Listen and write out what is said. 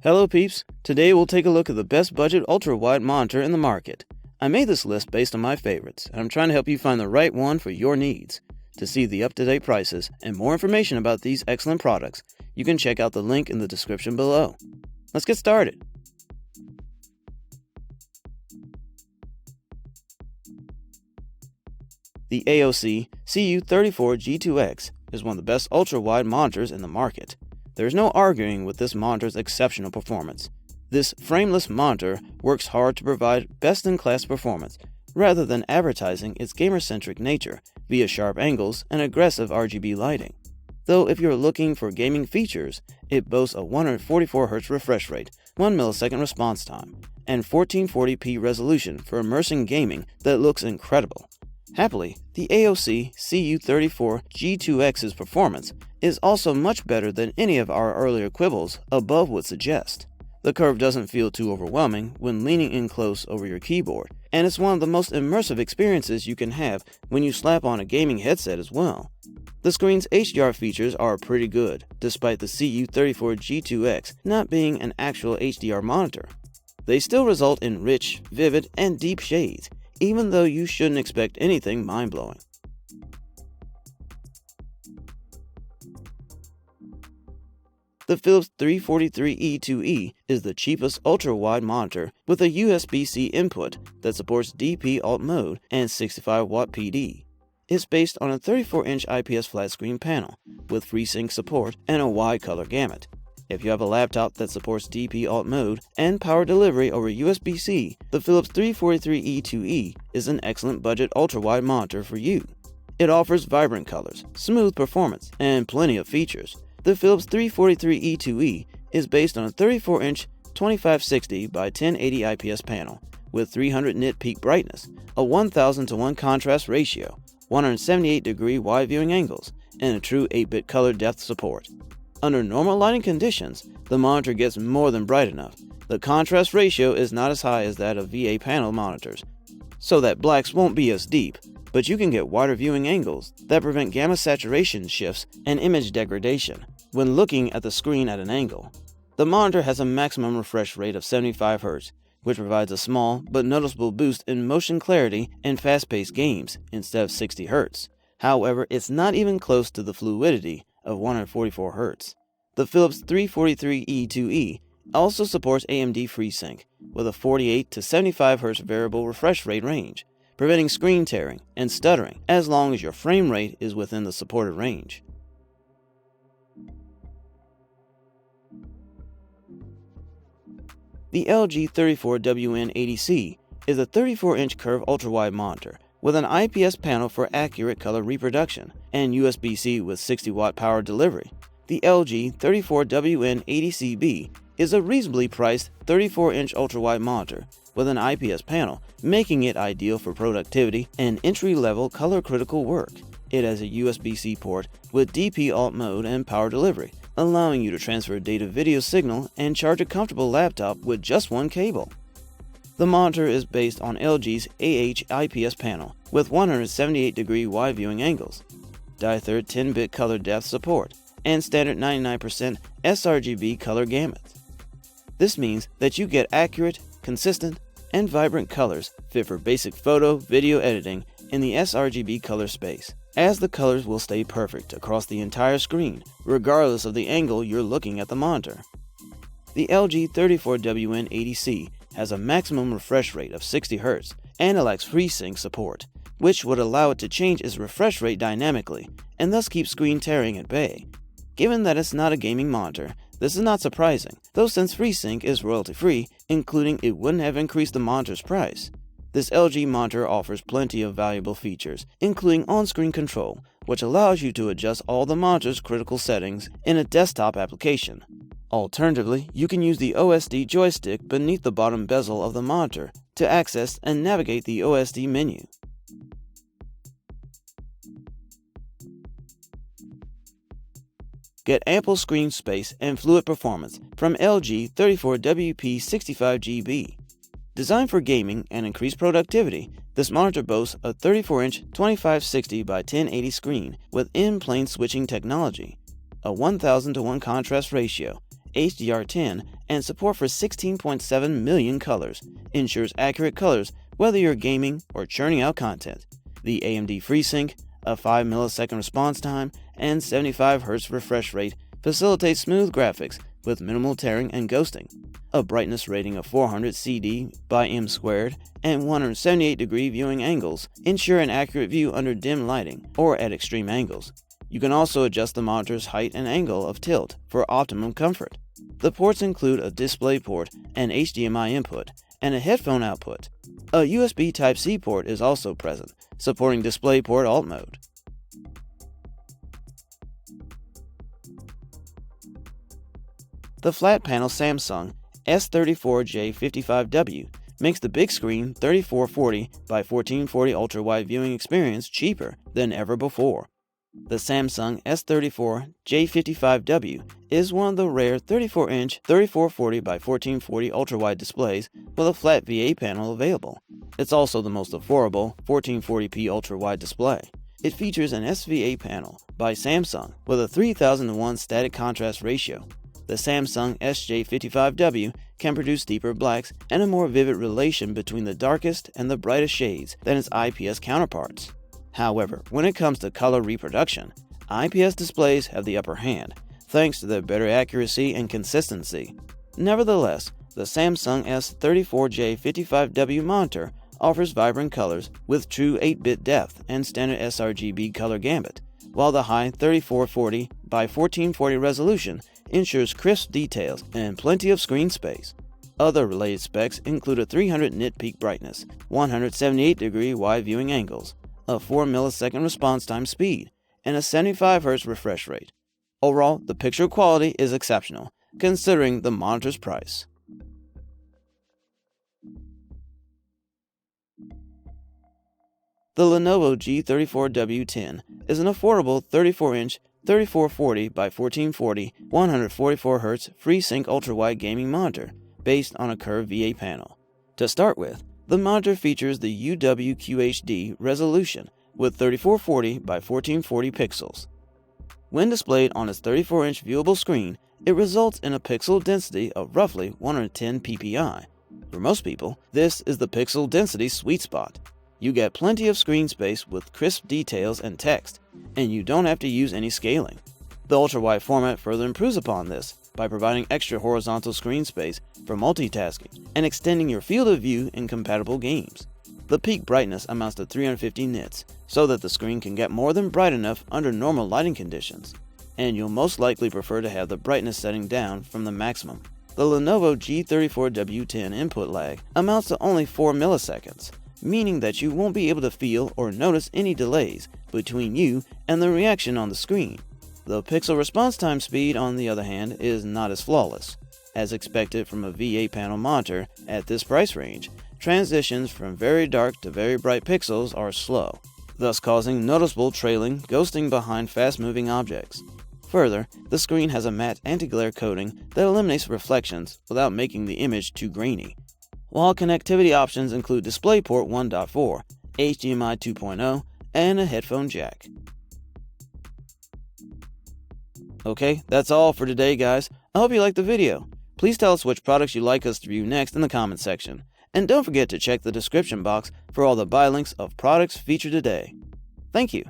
Hello peeps, today we'll take a look at the best budget ultra-wide monitor in the market. I made this list based on my favorites, and I'm trying to help you find the right one for your needs. To see the up-to-date prices and more information about these excellent products, you can check out the link in the description below. Let's get started. The AOC CU34G2X is one of the best ultra-wide monitors in the market. There's no arguing with this monitor's exceptional performance. This frameless monitor works hard to provide best-in-class performance, rather than advertising its gamer-centric nature via sharp angles and aggressive RGB lighting. Though if you're looking for gaming features, it boasts a 144Hz refresh rate, 1 millisecond response time, and 1440p resolution for immersing gaming that looks incredible. Happily, the AOC CU34G2X's performance is also much better than any of our earlier quibbles above would suggest. The curve doesn't feel too overwhelming when leaning in close over your keyboard, and it's one of the most immersive experiences you can have when you slap on a gaming headset as well. The screen's HDR features are pretty good, despite the CU34G2X not being an actual HDR monitor. They still result in rich, vivid, and deep shades, even though you shouldn't expect anything mind-blowing. The Philips 343E2E is the cheapest ultra-wide monitor with a USB-C input that supports DP Alt mode and 65W PD. It's based on a 34-inch IPS flat-screen panel with FreeSync support and a wide color gamut. If you have a laptop that supports DP Alt mode and power delivery over USB-C, the Philips 343E2E is an excellent budget ultra-wide monitor for you. It offers vibrant colors, smooth performance, and plenty of features. The Philips 343E2E is based on a 34-inch 2560 by 1080 IPS panel with 300 nit peak brightness, a 1000:1 contrast ratio, 178-degree wide viewing angles, and a true 8-bit color depth support. Under normal lighting conditions, the monitor gets more than bright enough. The contrast ratio is not as high as that of VA panel monitors, so that blacks won't be as deep, but you can get wider viewing angles that prevent gamma saturation shifts and image degradation when looking at the screen at an angle. The monitor has a maximum refresh rate of 75 Hz, which provides a small but noticeable boost in motion clarity in fast-paced games instead of 60 Hz. However, it's not even close to the fluidity of 144 Hz. The Philips 343E2E also supports AMD FreeSync with a 48 to 75 Hz variable refresh rate range, preventing screen tearing and stuttering as long as your frame rate is within the supported range. The LG 34w-10 is a 34-inch curved ultra-wide monitor with an IPS panel for accurate color reproduction and USB-C with 60W power delivery. The LG 34w-10B is a reasonably priced 34-inch ultra-wide monitor with an IPS panel, making it ideal for productivity and entry-level color-critical work. It has a USB-C port with DP Alt mode and power delivery, allowing you to transfer a data video signal and charge a comfortable laptop with just one cable. The monitor is based on LG's IPS panel with 178-degree wide viewing angles, Di-Third 10-bit color depth support, and standard 99% sRGB color gamut. This means that you get accurate, consistent, and vibrant colors fit for basic photo, video editing in the sRGB color space, as the colors will stay perfect across the entire screen, regardless of the angle you're looking at the monitor. The LG 34w-10C has a maximum refresh rate of 60 Hz and it lacks FreeSync support, which would allow it to change its refresh rate dynamically and thus keep screen tearing at bay. Given that it's not a gaming monitor, this is not surprising, though since FreeSync is royalty-free, including it wouldn't have increased the monitor's price. This LG monitor offers plenty of valuable features, including on-screen control, which allows you to adjust all the monitor's critical settings in a desktop application. Alternatively, you can use the OSD joystick beneath the bottom bezel of the monitor to access and navigate the OSD menu. Get ample screen space and fluid performance from LG 34WP65GB. Designed for gaming and increased productivity, this monitor boasts a 34-inch 2560 by 1080 screen with in-plane switching technology, a 1000:1 contrast ratio, HDR10, and support for 16.7 million colors ensures accurate colors whether you're gaming or churning out content. The AMD FreeSync, a 5 millisecond response time, and 75 Hz refresh rate facilitates smooth graphics with minimal tearing and ghosting. A brightness rating of 400 CD by M squared and 178-degree viewing angles ensure an accurate view under dim lighting or at extreme angles. You can also adjust the monitor's height and angle of tilt for optimum comfort. The ports include a display port, an HDMI input, and a headphone output. A USB Type-C port is also present, supporting DisplayPort Alt mode. The flat panel Samsung S34G55W makes the big screen 3440 by 1440 ultra-wide viewing experience cheaper than ever before. The Samsung S34G55W is one of the rare 34-inch 3440 by 1440 ultra-wide displays with a flat VA panel available. It's also the most affordable 1440p ultra-wide display. It features an SVA panel by Samsung with a 3000:1 static contrast ratio. The Samsung SJ55W can produce deeper blacks and a more vivid relation between the darkest and the brightest shades than its IPS counterparts. However, when it comes to color reproduction, IPS displays have the upper hand, thanks to their better accuracy and consistency. Nevertheless, the Samsung S34G55W monitor offers vibrant colors with true 8-bit depth and standard sRGB color gambit, while the high 3440 by 1440 resolution ensures crisp details and plenty of screen space. Other related specs include a 300 nit peak brightness, 178-degree wide viewing angles, a 4 millisecond response time speed, and a 75 Hz refresh rate. Overall, the picture quality is exceptional, considering the monitor's price. The Lenovo G34w-10 is an affordable 34-inch 3440 by 1440 144 Hz FreeSync ultra-wide gaming monitor based on a curved VA panel. To start with, the monitor features the UWQHD resolution with 3440 by 1440 pixels. When displayed on its 34-inch viewable screen, it results in a pixel density of roughly 110 ppi. For most people, this is the pixel density sweet spot. You get plenty of screen space with crisp details and text, and you don't have to use any scaling. The ultra-wide format further improves upon this by providing extra horizontal screen space for multitasking and extending your field of view in compatible games. The peak brightness amounts to 350 nits, so that the screen can get more than bright enough under normal lighting conditions, and you'll most likely prefer to have the brightness setting down from the maximum. The Lenovo G34w-10 input lag amounts to only 4 milliseconds, meaning that you won't be able to feel or notice any delays between you and the reaction on the screen. The pixel response time speed, on the other hand, is not as flawless. As expected from a VA panel monitor at this price range, transitions from very dark to very bright pixels are slow, thus causing noticeable trailing, ghosting behind fast-moving objects. Further, the screen has a matte anti-glare coating that eliminates reflections without making the image too grainy. While connectivity options include DisplayPort 1.4, HDMI 2.0, and a headphone jack. Okay, that's all for today, guys. I hope you liked the video. Please tell us which products you'd like us to review next in the comment section. And don't forget to check the description box for all the buy links of products featured today. Thank you.